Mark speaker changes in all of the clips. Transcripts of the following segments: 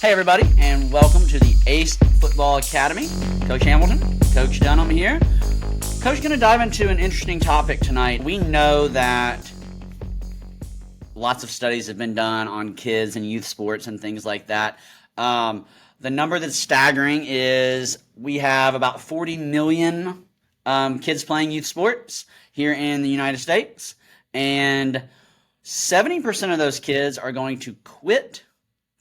Speaker 1: Hey everybody, and welcome to the A.C.E Football Academy. Coach Hamilton, Coach Dunham here. Coach is going to dive into an interesting topic tonight. We know that lots of studies have been done on kids and youth sports and things like that. The number that's staggering is we have about 40 million kids playing youth sports here in the United States, and 70% of those kids are going to quit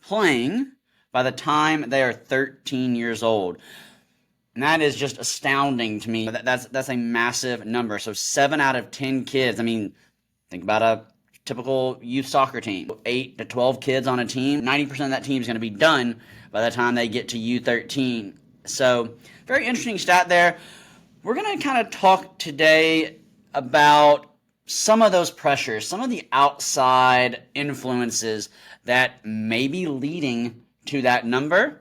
Speaker 1: playing by the time they are 13 years old. And that is just astounding to me. That's a massive number. So 7 out of 10 kids, I mean, think about a typical youth soccer team. 8 to 12 kids on a team, 90% of that team is going to be done by the time they get to U13. So very interesting stat there. We're going to kind of talk today about some of those pressures, some of the outside influences that may be leading to that number.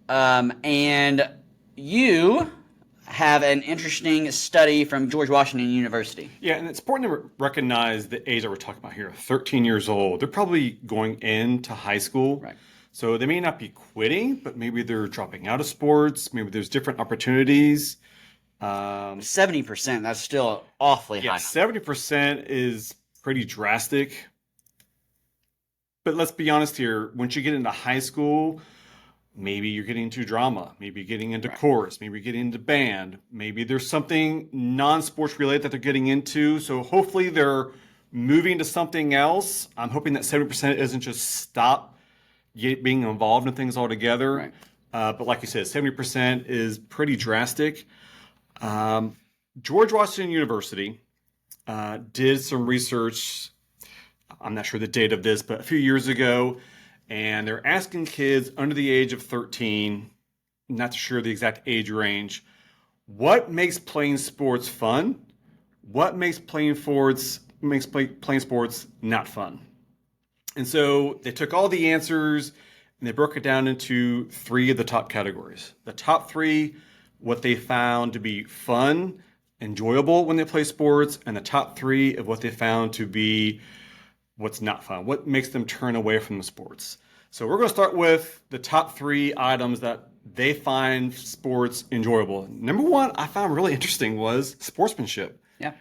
Speaker 1: And you have an interesting study from George Washington University.
Speaker 2: Yeah, and it's important to recognize the age that we're talking about here, 13 years old. They're probably going into high school.
Speaker 1: Right.
Speaker 2: So they may not be quitting, but maybe they're dropping out of sports. Maybe there's different opportunities.
Speaker 1: 70%, that's still awfully high.
Speaker 2: 70% is pretty drastic. But let's be honest here. Once you get into high school, maybe you're getting into drama. Maybe you're getting into chorus. Maybe you're getting into band. Maybe there's something non-sports related that they're getting into. So hopefully they're moving to something else. I'm hoping that 70% isn't just stop being involved in things altogether.
Speaker 1: Right.
Speaker 2: But like you said, 70% is pretty drastic. George Washington University did some research. I'm not sure the date of this, but a few years ago, and they're asking kids under the age of 13, not sure the exact age range, what makes playing sports fun? What makes playing sports not fun? And so they took all the answers and they broke it down into 3 of the top categories. The top 3, what they found to be fun, enjoyable when they play sports, and the top 3 of what they found to be what's not fun, what makes them turn away from the sports. So we're going to start with the top 3 items that they find sports enjoyable. Number 1 I found really interesting was sportsmanship.
Speaker 1: Yeah.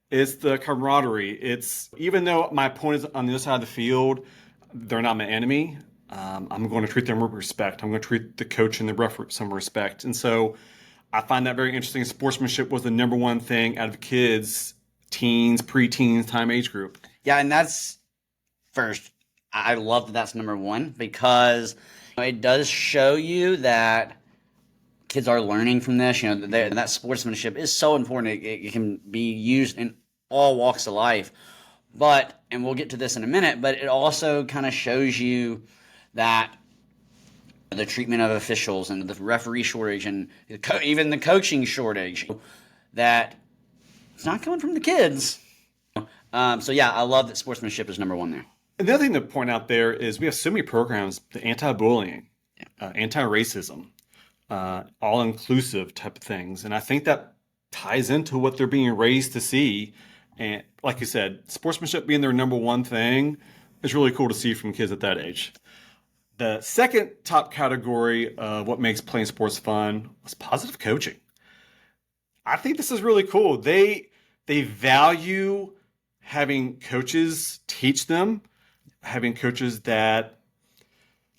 Speaker 2: It's the camaraderie. It's, even though my opponent is on the other side of the field, they're not my enemy. I'm going to treat them with respect. I'm going to treat the coach and the ref with some respect. And so I find that very interesting. Sportsmanship was the number 1 thing out of kids, teens, preteens, time age group.
Speaker 1: Yeah, and that's first. I love that that's number 1 because it does show you that kids are learning from this. You know, that sportsmanship is so important. It can be used in all walks of life. But, and we'll get to this in a minute, but it also kind of shows you that the treatment of officials and the referee shortage and even the coaching shortage, that it's not coming from the kids. So yeah, I love that sportsmanship is number 1 there.
Speaker 2: And the other thing to point out there is we have so many programs, the anti-bullying, anti-racism, all-inclusive type of things. And I think that ties into what they're being raised to see. And like you said, sportsmanship being their number 1 thing is really cool to see from kids at that age. The second top category of what makes playing sports fun was positive coaching. I think this is really cool. They value having coaches teach them, having coaches that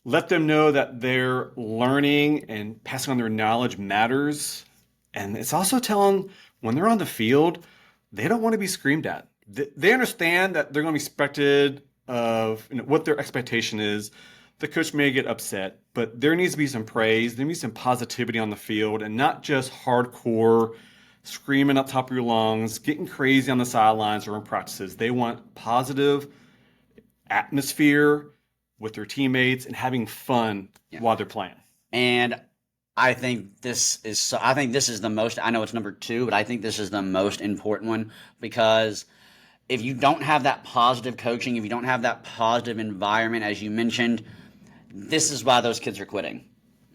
Speaker 2: let them know that their learning and passing on their knowledge matters. And it's also telling when they're on the field, they don't want to be screamed at. They understand that they're going to be expected of what their expectation is. The coach may get upset, but there needs to be some praise. There needs to be some positivity on the field and not just hardcore screaming up top of your lungs, getting crazy on the sidelines or in practices. They want positive atmosphere with their teammates and having fun while they're playing.
Speaker 1: And I think this is the most, I know it's number 2, but I think this is the most important one, because if you don't have that positive coaching, if you don't have that positive environment, as you mentioned, this is why those kids are quitting.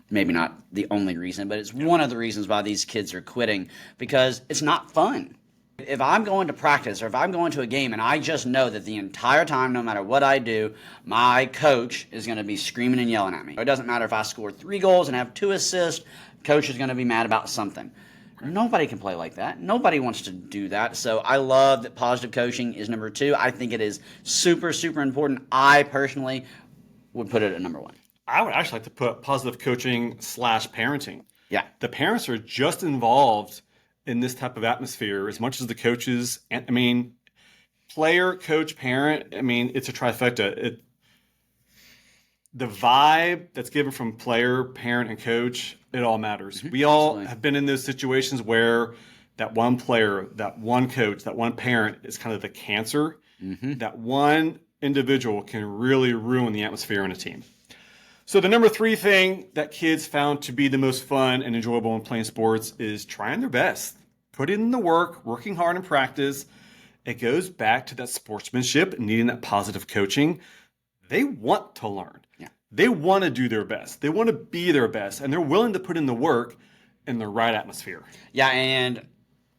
Speaker 1: Maybe not the only reason, but it's one of the reasons why these kids are quitting, because it's not fun. If I'm going to practice or if I'm going to a game and I just know that the entire time, no matter what I do, my coach is going to be screaming and yelling at me. It doesn't matter if I score 3 goals and have 2 assists, coach is going to be mad about something. Nobody can play like that. Nobody wants to do that. So I love that positive coaching is number 2. I think it is super, super important. I personally would put it at number 1.
Speaker 2: I would actually like to put positive coaching / parenting.
Speaker 1: Yeah.
Speaker 2: The parents are just involved in this type of atmosphere as much as the coaches. And I mean, player, coach, parent, I mean, it's a trifecta. The vibe that's given from player, parent, and coach, it all matters. We all
Speaker 1: Absolutely.
Speaker 2: have been in those situations where that one player, that one coach, that one parent is kind of the cancer. That one individual can really ruin the atmosphere in a team. So the number 3 thing that kids found to be the most fun and enjoyable in playing sports is trying their best, putting in the work, working hard in practice. It goes back to that sportsmanship and needing that positive coaching. They want to learn.
Speaker 1: Yeah.
Speaker 2: They want to do their best. They want to be their best, and they're willing to put in the work in the right atmosphere.
Speaker 1: Yeah, and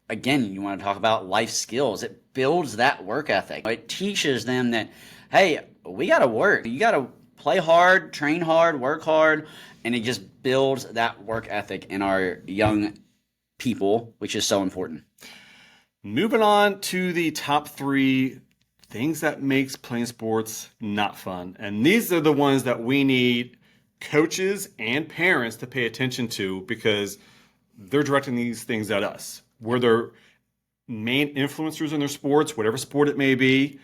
Speaker 1: again, you want to talk about life skills. It builds that work ethic. It teaches them that, hey, we got to work. You got to play hard, train hard, work hard, and it just builds that work ethic in our young people, which is so important.
Speaker 2: Moving on to the top 3 things that makes playing sports not fun. And these are the ones that we need coaches and parents to pay attention to because they're directing these things at us. We're their main influencers in their sports, whatever sport it may be.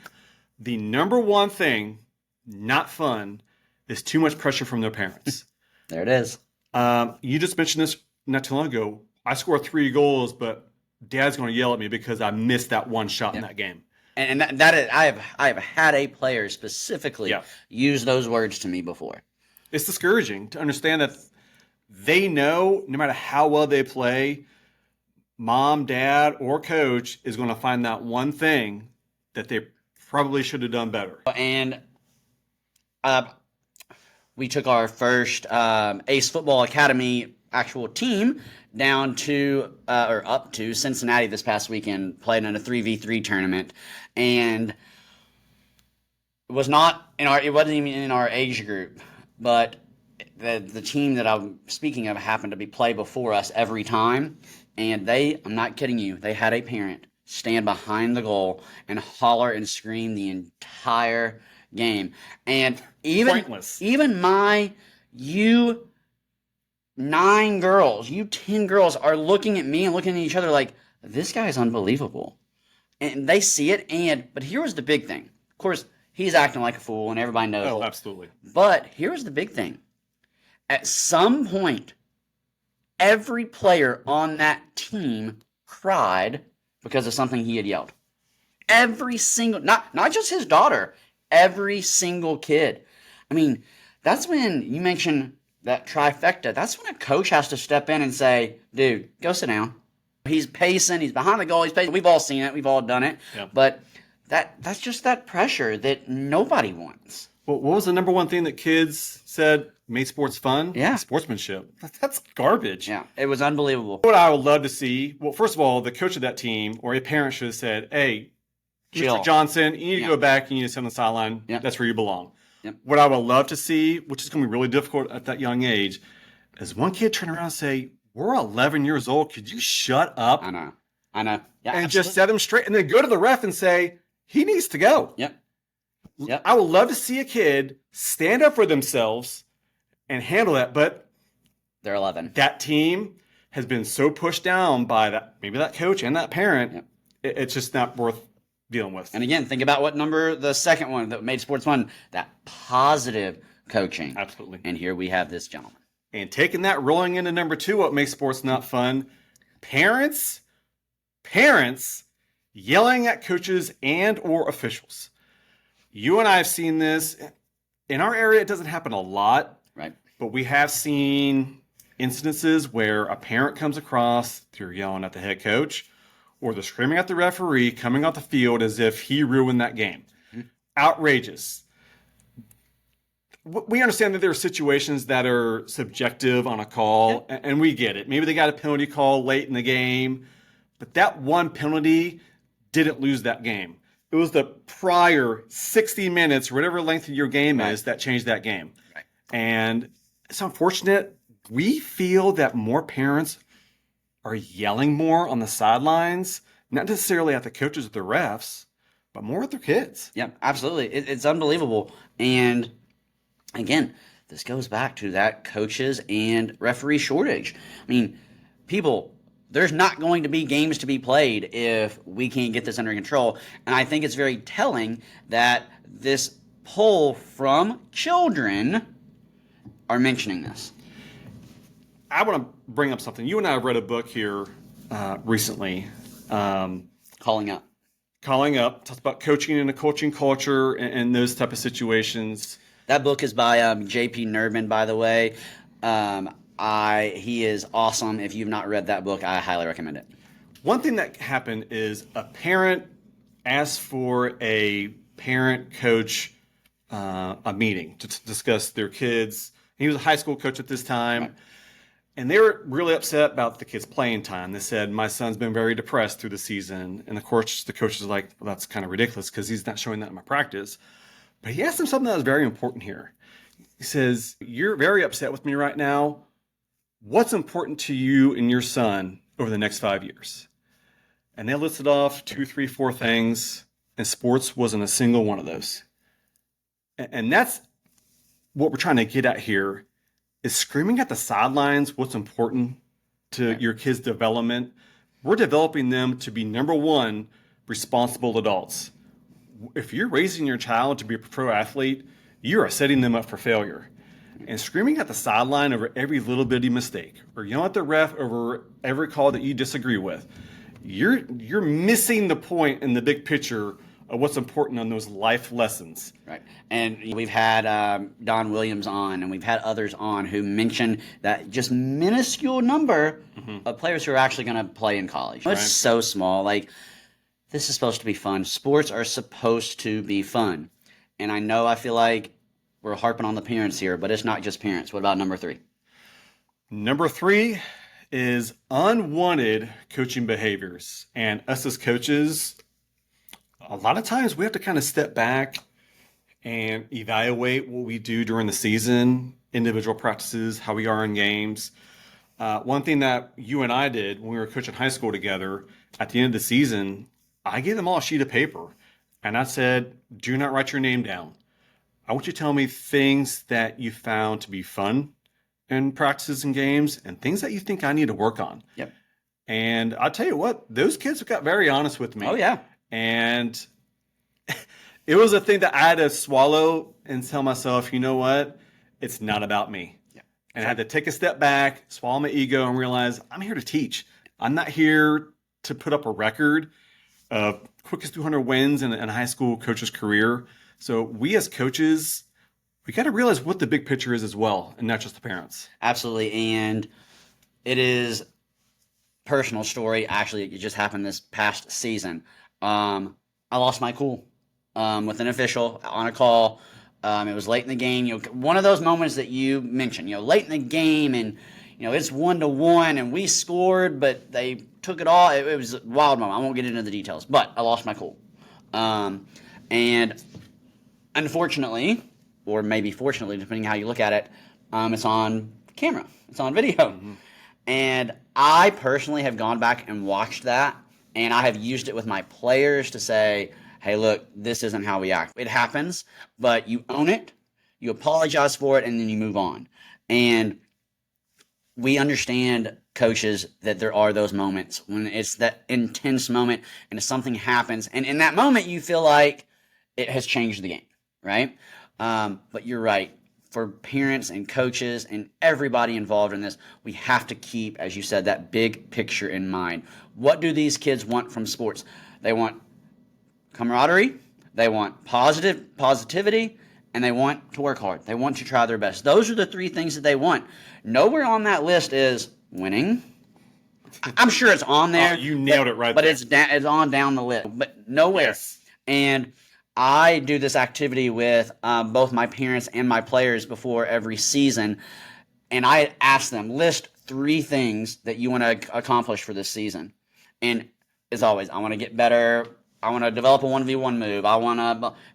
Speaker 2: The number 1 thing not fun is too much pressure from their parents.
Speaker 1: There it is.
Speaker 2: You just mentioned this not too long ago. I scored 3 goals, but Dad's going to yell at me because I missed that one shot in that game.
Speaker 1: And that is, I have had a player specifically use those words to me before.
Speaker 2: It's discouraging to understand that they know no matter how well they play, mom, dad, or coach is going to find that one thing that they probably should have done better.
Speaker 1: And we took our first A.C.E Football Academy actual team down to or up to Cincinnati this past weekend, played in a 3v3 tournament, and it wasn't even in our age group, but the team that I'm speaking of happened to be play before us every time, and I'm not kidding you, they had a parent stand behind the goal and holler and scream the entire game. And even my 9 girls, 10 girls are looking at me and looking at each other like, this guy's unbelievable. And they see it, but here was the big thing. Of course, he's acting like a fool and everybody knows it.
Speaker 2: Oh, absolutely.
Speaker 1: But here was the big thing. At some point, every player on that team cried because of something he had yelled. Every single, not just his daughter, every single kid. I mean, that's when you mention that trifecta. That's when a coach has to step in and say, dude, go sit down. He's pacing. He's behind the goal. He's pacing. We've all seen it. We've all done it.
Speaker 2: Yeah.
Speaker 1: But that's just that pressure that nobody wants.
Speaker 2: Well, what was the number 1 thing that kids said made sports fun?
Speaker 1: Yeah.
Speaker 2: Sportsmanship. That's garbage.
Speaker 1: Yeah, it was unbelievable.
Speaker 2: What I would love to see, well, first of all, the coach of that team or a parent should have said, hey,
Speaker 1: Chill.
Speaker 2: Mr. Johnson, you need to go back. You need to sit on the sideline.
Speaker 1: Yep.
Speaker 2: That's where you belong.
Speaker 1: Yep.
Speaker 2: What I would love to see, which is going to be really difficult at that young age, is one kid turn around and say, we're 11 years old. Could you shut up?
Speaker 1: I know. Yeah,
Speaker 2: and
Speaker 1: absolutely.
Speaker 2: just set him straight. And then go to the ref and say, he needs to go.
Speaker 1: Yep.
Speaker 2: I would love to see a kid stand up for themselves and handle that. But
Speaker 1: they're 11.
Speaker 2: that team has been so pushed down by maybe that coach and that parent.
Speaker 1: Yep.
Speaker 2: It's just not worth dealing with.
Speaker 1: And again, think about the second one that made sports fun, that positive coaching.
Speaker 2: Absolutely.
Speaker 1: And here we have this gentleman.
Speaker 2: And taking that, rolling into number 2, what makes sports not fun? Parents yelling at coaches and or officials. You and I have seen this. In our area, it doesn't happen a lot.
Speaker 1: Right.
Speaker 2: But we have seen incidences where a parent comes across, they're yelling at the head coach, or they're screaming at the referee coming off the field as if he ruined that game. Mm-hmm. Outrageous. We understand that there are situations that are subjective on a call, and we get it. Maybe they got a penalty call late in the game. But that one penalty didn't lose that game. It was the prior 60 minutes, whatever length of your game is, that changed that game.
Speaker 1: Right.
Speaker 2: And it's unfortunate. We feel that more parents are yelling more on the sidelines, not necessarily at the coaches or the refs, but more at their kids.
Speaker 1: Yeah, absolutely. It's unbelievable. And again, this goes back to that coaches and referee shortage. I mean, people, there's not going to be games to be played if we can't get this under control. And I think it's very telling that this poll from children are mentioning this.
Speaker 2: I want to bring up something. You and I have read a book here recently.
Speaker 1: Calling up.
Speaker 2: Calling Up, talks about coaching in a coaching culture and those type of situations.
Speaker 1: That book is by J.P. Nerbin, by the way. He is awesome. If you've not read that book, I highly recommend it.
Speaker 2: One thing that happened is a parent asked for a parent-coach a meeting to discuss their kids. He was a high school coach at this time.
Speaker 1: Right.
Speaker 2: And they were really upset about the kids' playing time. They said, my son's been very depressed through the season. And of course, the coach is like, well, that's kind of ridiculous because he's not showing that in my practice. But he asked him something that was very important here. He says, you're very upset with me right now. What's important to you and your son over the next 5 years? And they listed off 2, 3, 4 things, and sports wasn't a single one of those. And that's what we're trying to get at here, is screaming at the sidelines what's important to your kids' development. We're developing them to be, number one, responsible adults. If you're raising your child to be a pro athlete, you are setting them up for failure. And screaming at the sideline over every little bitty mistake, or yelling at the ref over every call that you disagree with, you're missing the point in the big picture of what's important on those life lessons.
Speaker 1: Right. And we've had Don Williams on, and we've had others on who mentioned that just minuscule number of players who are actually going to play in college. It's so small. Like, this is supposed to be fun. Sports are supposed to be fun. And I feel like we're harping on the parents here, but it's not just parents. What about number 3?
Speaker 2: Number 3 is unwanted coaching behaviors. And us as coaches, a lot of times we have to kind of step back and evaluate what we do during the season, individual practices, how we are in games. One thing that you and I did when we were coaching high school together, at the end of the season, I gave them all a sheet of paper. And I said, do not write your name down. I want you to tell me things that you found to be fun in practices and games and things that you think I need to work on.
Speaker 1: Yep.
Speaker 2: And I'll tell you what, those kids got very honest with me.
Speaker 1: Oh, yeah.
Speaker 2: And it was a thing that I had to swallow and tell myself, you know what? It's not about me.
Speaker 1: Yeah.
Speaker 2: And I had to take a step back, swallow my ego, and realize I'm here to teach. I'm not here to put up a record of quickest 200 wins in a high school coach's career. So we as coaches, we got to realize what the big picture is as well, and not just the parents.
Speaker 1: Absolutely. And it is personal story. Actually, it just happened this past season. I lost my cool with an official on a call. It was late in the game. One of those moments that you mentioned, late in the game, and it's 1-1, and we scored, but they took it all. It was a wild moment. I won't get into the details, but I lost my cool. And unfortunately, or maybe fortunately, depending how you look at it, it's on camera. It's on video. Mm-hmm. And I personally have gone back and watched that, and I have used it with my players to say, hey, look, this isn't how we act. It happens, but you own it, you apologize for it, and then you move on. And we understand, coaches, that there are those moments when it's that intense moment and if something happens, and in that moment you feel like it has changed the game, right? But you're right. For parents and coaches and everybody involved in this, we have to keep, as you said, that big picture in mind. What do these kids want from sports? They want camaraderie, they want positivity, and they want to work hard. They want to try their best. Those are the 3 things that they want. Nowhere on that list is winning. I'm sure it's on there.
Speaker 2: You nailed it right
Speaker 1: but
Speaker 2: there.
Speaker 1: It's on down the list, but nowhere.
Speaker 2: Yes.
Speaker 1: And I do this activity with both my parents and my players before every season, and I ask them, list 3 things that you want to accomplish for this season. And as always, I want to get better. I want to develop a 1v1 move.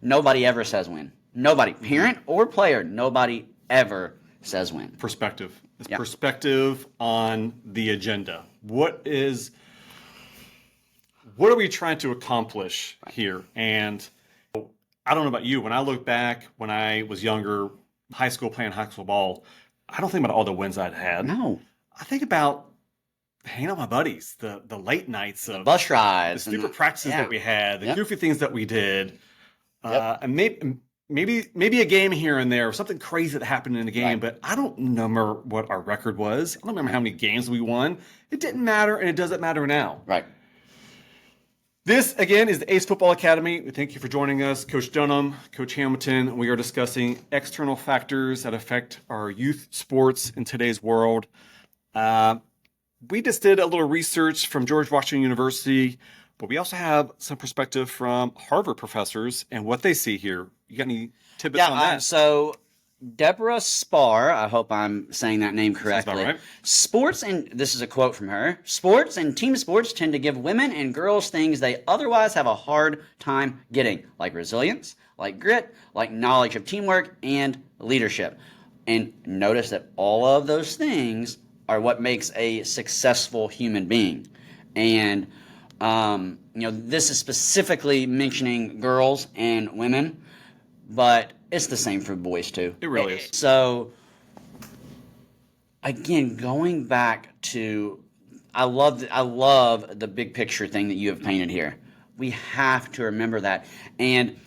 Speaker 1: Nobody ever says win. Nobody, parent or player, nobody ever says win.
Speaker 2: Perspective. It's
Speaker 1: Yep.
Speaker 2: perspective on the agenda. What are we trying to accomplish here? And I don't know about you. When I look back when I was younger, high school, playing high school ball, I don't think about all the wins I'd had.
Speaker 1: No.
Speaker 2: I think about hanging out with my buddies, the late nights of
Speaker 1: Bus
Speaker 2: the
Speaker 1: rides.
Speaker 2: stupid practices
Speaker 1: yeah.
Speaker 2: that we had, the
Speaker 1: Yep.
Speaker 2: goofy things that we did,
Speaker 1: Yep.
Speaker 2: and maybe a game here and there, something crazy that happened in a game.
Speaker 1: Right.
Speaker 2: But I don't remember what our record was. I don't remember how many games we won. It didn't matter, and it doesn't matter now.
Speaker 1: Right.
Speaker 2: This, again, is the ACE Football Academy. We thank you for joining us. Coach Dunham, Coach Hamilton. We are discussing external factors that affect our youth sports in today's world. We just did a little research from George Washington University, but we also have some perspective from Harvard professors and what they see here. You got any tidbits on that?
Speaker 1: So Deborah Spar, I hope I'm saying that name correctly.
Speaker 2: Right.
Speaker 1: Sports, and this is a quote from her, sports and team sports tend to give women and girls things they otherwise have a hard time getting, like resilience, like grit, like knowledge of teamwork and leadership. And notice that all of those things are what makes a successful human being. And, this is specifically mentioning girls and women, but it's the same for boys too.
Speaker 2: It really is.
Speaker 1: So, again, going back to, I love the big picture thing that you have painted here. We have to remember that. And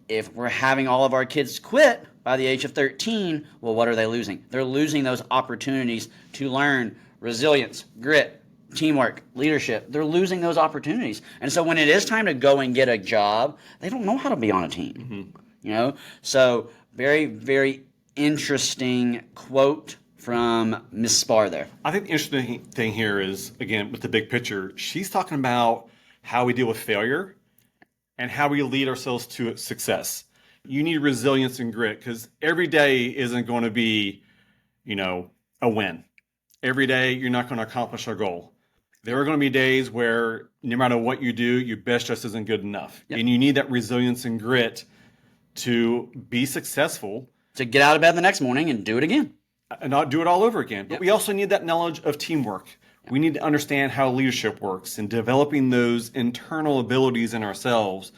Speaker 1: if we're having all of our kids quit by the age of 13, well, what are they losing? They're losing those opportunities to learn resilience, grit, teamwork, leadership. They're losing those opportunities. And so when it is time to go and get a job, they don't know how to be on a team. Mm-hmm. So very, very interesting quote from Miss Spar there.
Speaker 2: I think the interesting thing here is, again, with the big picture, she's talking about how we deal with failure and how we lead ourselves to success. You need resilience and grit because every day isn't going to be, a win. Every day you're not going to accomplish our goal. There are going to be days where no matter what you do, your best just isn't good enough. Yep. And you need that resilience and grit to be successful.
Speaker 1: To get out of bed the next morning and do it again.
Speaker 2: And not do it all over again. But we also need that knowledge of teamwork. We need to understand how leadership works and developing those internal abilities in ourselves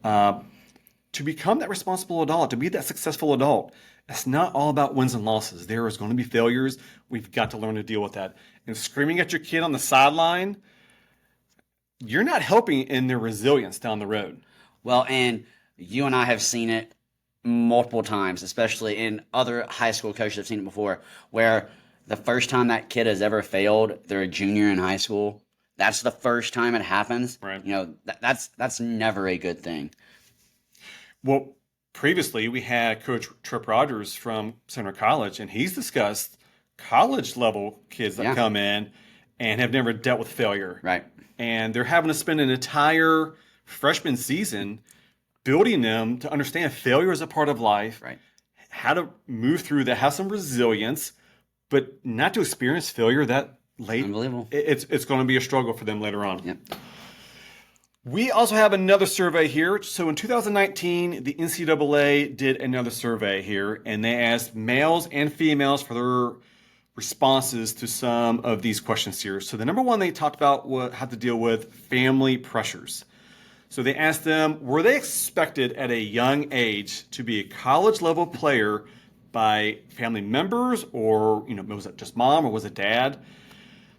Speaker 2: to become that responsible adult, to be that successful adult. It's not all about wins and losses. There is going to be failures. We've got to learn to deal with that. And screaming at your kid on the sideline, you're not helping in their resilience down the road.
Speaker 1: Well, and you and I have seen it multiple times, especially in other high school coaches have seen it before, where the first time that kid has ever failed, they're a junior in high school. That's the first time it happens.
Speaker 2: Right.
Speaker 1: That's never a good thing.
Speaker 2: Well, previously we had Coach Trip Rogers from Center College, and he's discussed college level kids that come in and have never dealt with failure.
Speaker 1: Right.
Speaker 2: And they're having to spend an entire freshman season building them to understand failure is a part of life,
Speaker 1: right?
Speaker 2: How to move through that, have some resilience, but not to experience failure that late.
Speaker 1: Unbelievable.
Speaker 2: It's going to be a struggle for them later on.
Speaker 1: Yep.
Speaker 2: We also have another survey here. So in 2019, the NCAA did another survey here, and they asked males and females for their responses to some of these questions here. So the number one they talked about had to deal with family pressures. So they asked them, were they expected at a young age to be a college level player by family members, or was it just mom or was it dad?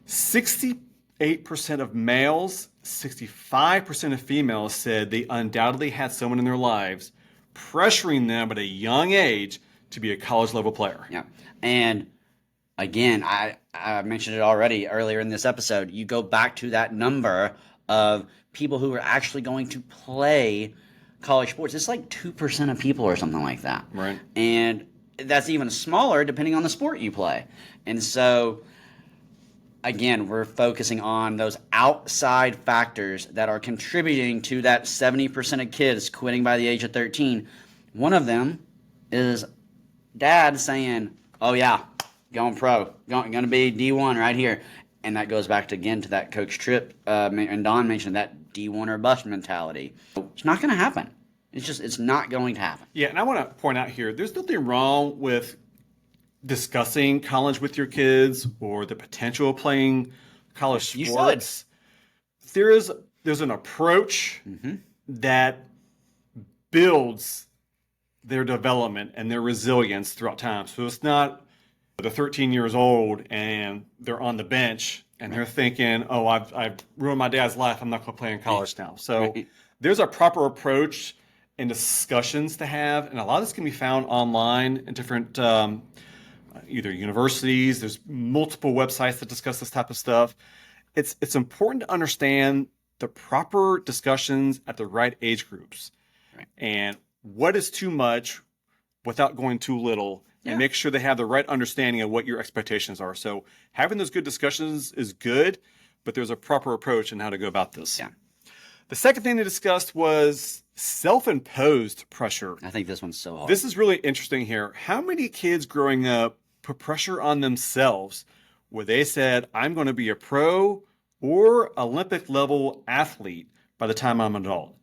Speaker 2: 68% of males, 65% of females said they undoubtedly had someone in their lives pressuring them at a young age to be a college level player.
Speaker 1: Yeah. And again, I mentioned it already earlier in this episode. You go back to that number of people who are actually going to play college sports. It's like 2% of people or something like that.
Speaker 2: Right.
Speaker 1: And that's even smaller depending on the sport you play. And so, again, we're focusing on those outside factors that are contributing to that 70% of kids quitting by the age of 13. One of them is dad saying, oh yeah, going pro, going to be D1 right here. And that goes back to, again, to that Coach Tripp and Don mentioned that D1 or bust mentality. It's not going to happen. It's not going to happen.
Speaker 2: Yeah, and I want to point out here, there's nothing wrong with discussing college with your kids or the potential of playing college
Speaker 1: You
Speaker 2: sports. There's an approach that builds their development and their resilience throughout time. So it's not they're 13 years old and they're on the bench and they're thinking, oh, I've ruined my dad's life. I'm not going to play in college now. So there's a proper approach and discussions to have. And a lot of this can be found online in different either universities. There's multiple websites that discuss this type of stuff. It's important to understand the proper discussions at the right age groups.
Speaker 1: Right.
Speaker 2: And what is too much without going too little, and make sure they have the right understanding of what your expectations are. So having those good discussions is good, but there's a proper approach in how to go about this.
Speaker 1: Yeah.
Speaker 2: The second thing they discussed was self-imposed pressure.
Speaker 1: I think this one's so hard.
Speaker 2: This is really interesting here. How many kids growing up put pressure on themselves where they said, I'm going to be a pro or Olympic level athlete by the time I'm an adult?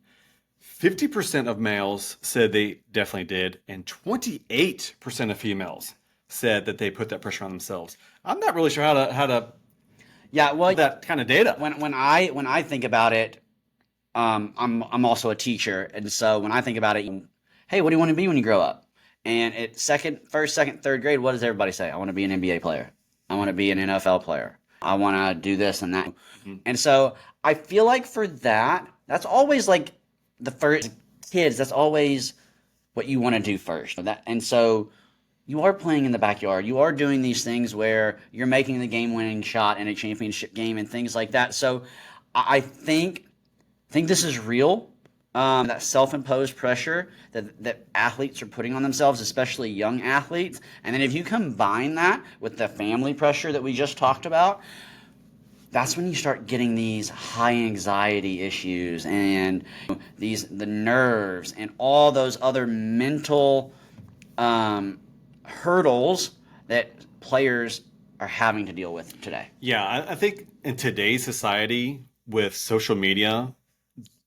Speaker 2: 50% of males said they definitely did, and 28% of females said that they put that pressure on themselves. I'm not really sure how to that kind of data.
Speaker 1: When I think about it, I'm also a teacher, and so when I think about it, hey, what do you want to be when you grow up? And at first, second, third grade, what does everybody say? I want to be an NBA player. I want to be an NFL player. I want to do this and that. Mm-hmm. And so I feel like for that, that's always like the first kids. That's always what you want to do first. And so you are playing in the backyard. You are doing these things where you're making the game-winning shot in a championship game and things like that. So I think this is real. That self-imposed pressure that athletes are putting on themselves, especially young athletes. And then if you combine that with the family pressure that we just talked about, that's when you start getting these high anxiety issues and the nerves and all those other mental hurdles that players are having to deal with today.
Speaker 2: Yeah, I think in today's society with social media,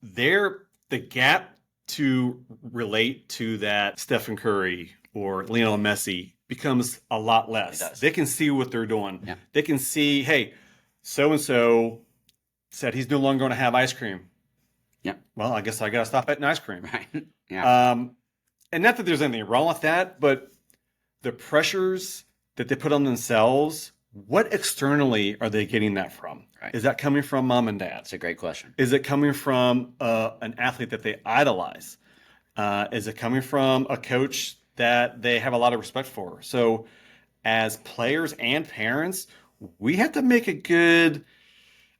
Speaker 2: the gap to relate to that Stephen Curry or Lionel Messi becomes a lot less. They can see what they're doing. Yeah. They can see, hey, so-and-so said he's no longer going to have ice cream.
Speaker 1: Yeah.
Speaker 2: Well, I guess I got to stop eating ice cream.
Speaker 1: Right. Yeah.
Speaker 2: And not that there's anything wrong with that, but the pressures that they put on themselves, what externally are they getting that from? Right. Is that coming from mom and dad?
Speaker 1: That's a great question.
Speaker 2: Is it coming from an athlete that they idolize? Is it coming from a coach that they have a lot of respect for? So as players and parents, we have to make a good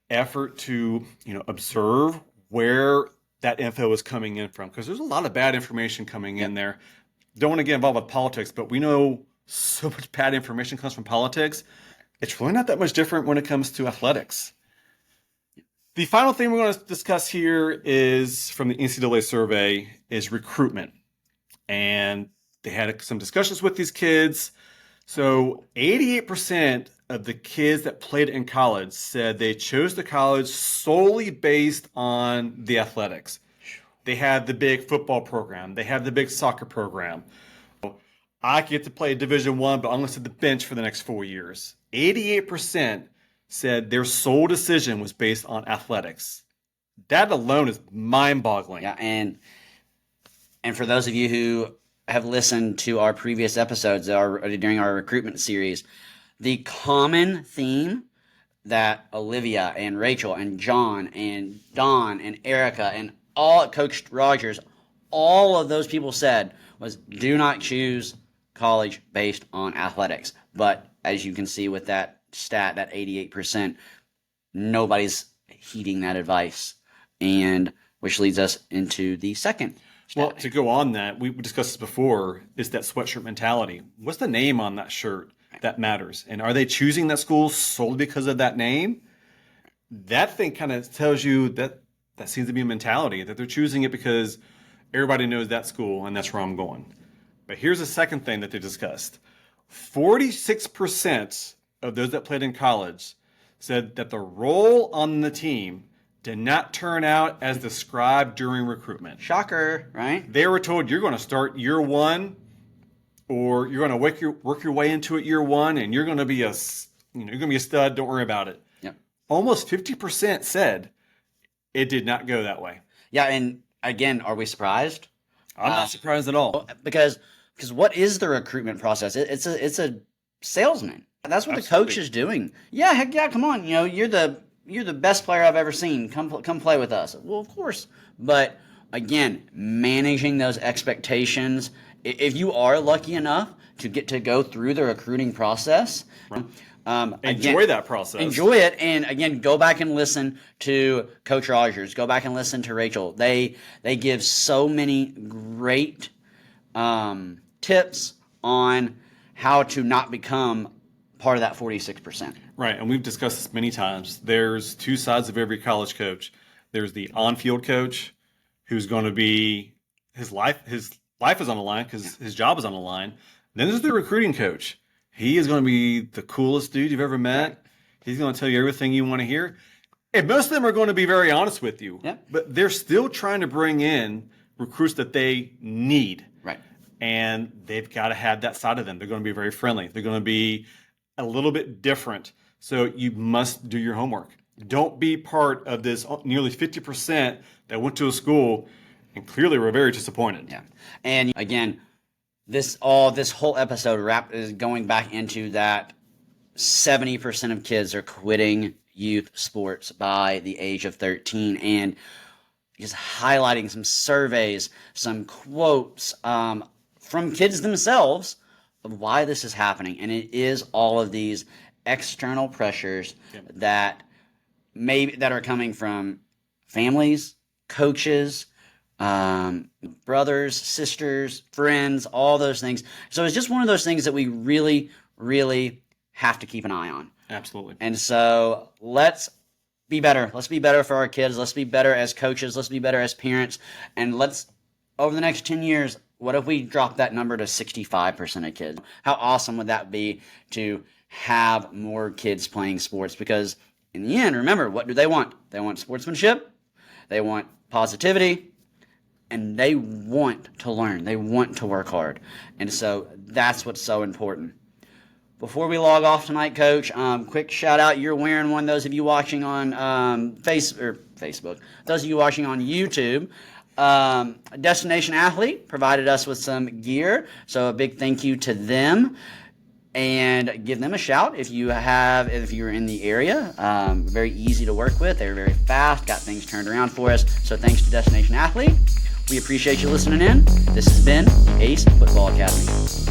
Speaker 2: effort to, observe where that info is coming in from, because there's a lot of bad information coming in there. Don't want to get involved with politics, but we know so much bad information comes from politics. It's really not that much different when it comes to athletics. The final thing we're going to discuss here is from the NCAA survey is recruitment. And they had some discussions with these kids. So 88% of the kids that played in college said they chose the college solely based on the athletics. They had the big football program. They had the big soccer program. I get to play Division I, but I'm going to sit the bench for the next 4 years. 88% said their sole decision was based on athletics. That alone is mind-boggling.
Speaker 1: Yeah, and for those of you who have listened to our previous episodes during our recruitment series, the common theme that Olivia and Rachel and John and Don and Erica and all Coach Rogers, all of those people said was, do not choose college based on athletics. But as you can see with that stat, that 88%, nobody's heeding that advice, and which leads us into the second stat.
Speaker 2: Well, to go on that, we discussed this before, is that sweatshirt mentality. What's the name on that shirt that matters? And are they choosing that school solely because of that name? That thing kind of tells you that seems to be a mentality, that they're choosing it because everybody knows that school and that's where I'm going. But here's the second thing that they discussed. 46% of those that played in college said that the role on the team did not turn out as described during recruitment.
Speaker 1: Shocker, right?
Speaker 2: They were told you're going to start year one, or you're going to work your way into it year one, and you're going to be you're going to be a stud. Don't worry about it.
Speaker 1: Yep.
Speaker 2: Almost 50% said it did not go that way.
Speaker 1: Yeah, and again, are we surprised?
Speaker 2: I'm not surprised at all.
Speaker 1: Because what is the recruitment process? It's a salesman. That's what the coach is doing. Yeah, heck yeah, come on. You're the best player I've ever seen. Come play with us. Well, of course. But again, managing those expectations. If you are lucky enough to get to go through the recruiting process,
Speaker 2: enjoy that process.
Speaker 1: Enjoy it, and again, go back and listen to Coach Rogers. Go back and listen to Rachel. They give so many great tips on how to not become part of that 46%.
Speaker 2: Right, and we've discussed this many times. There's two sides of every college coach. There's the on-field coach, who's going to be his life is on the line because his job is on the line. Then there's the recruiting coach. He is going to be the coolest dude you've ever met. He's going to tell you everything you want to hear. And most of them are going to be very honest with you.
Speaker 1: Yep.
Speaker 2: But they're still trying to bring in recruits that they need.
Speaker 1: Right.
Speaker 2: And they've got to have that side of them. They're going to be very friendly. They're going to be a little bit different. So you must do your homework. Don't be part of this nearly 50% that went to a school and clearly were very disappointed.
Speaker 1: Yeah. And again, this whole episode is going back into that 70% of kids are quitting youth sports by the age of 13, and just highlighting some surveys, some quotes from kids themselves of why this is happening. And it is all of these external pressures that are coming from families, coaches, brothers, sisters, friends, all those things. So it's just one of those things that we really, really have to keep an eye on.
Speaker 2: Absolutely.
Speaker 1: And so let's be better. Let's be better for our kids. Let's be better as coaches. Let's be better as parents. And let's, over the next 10 years, what if we drop that number to 65% of kids? How awesome would that be to have more kids playing sports? Because in the end, remember, what do they want? They want sportsmanship. They want positivity. And they want to learn. They want to work hard. And so that's what's so important. Before we log off tonight, Coach, quick shout out. You're wearing one. Those of you watching on Facebook, those of you watching on YouTube, Destination Athlete provided us with some gear. So a big thank you to them. And give them a shout if you're in the area. Very easy to work with. They're very fast, got things turned around for us. So thanks to Destination Athlete. We appreciate you listening in. This has been A.C.E Football Academy.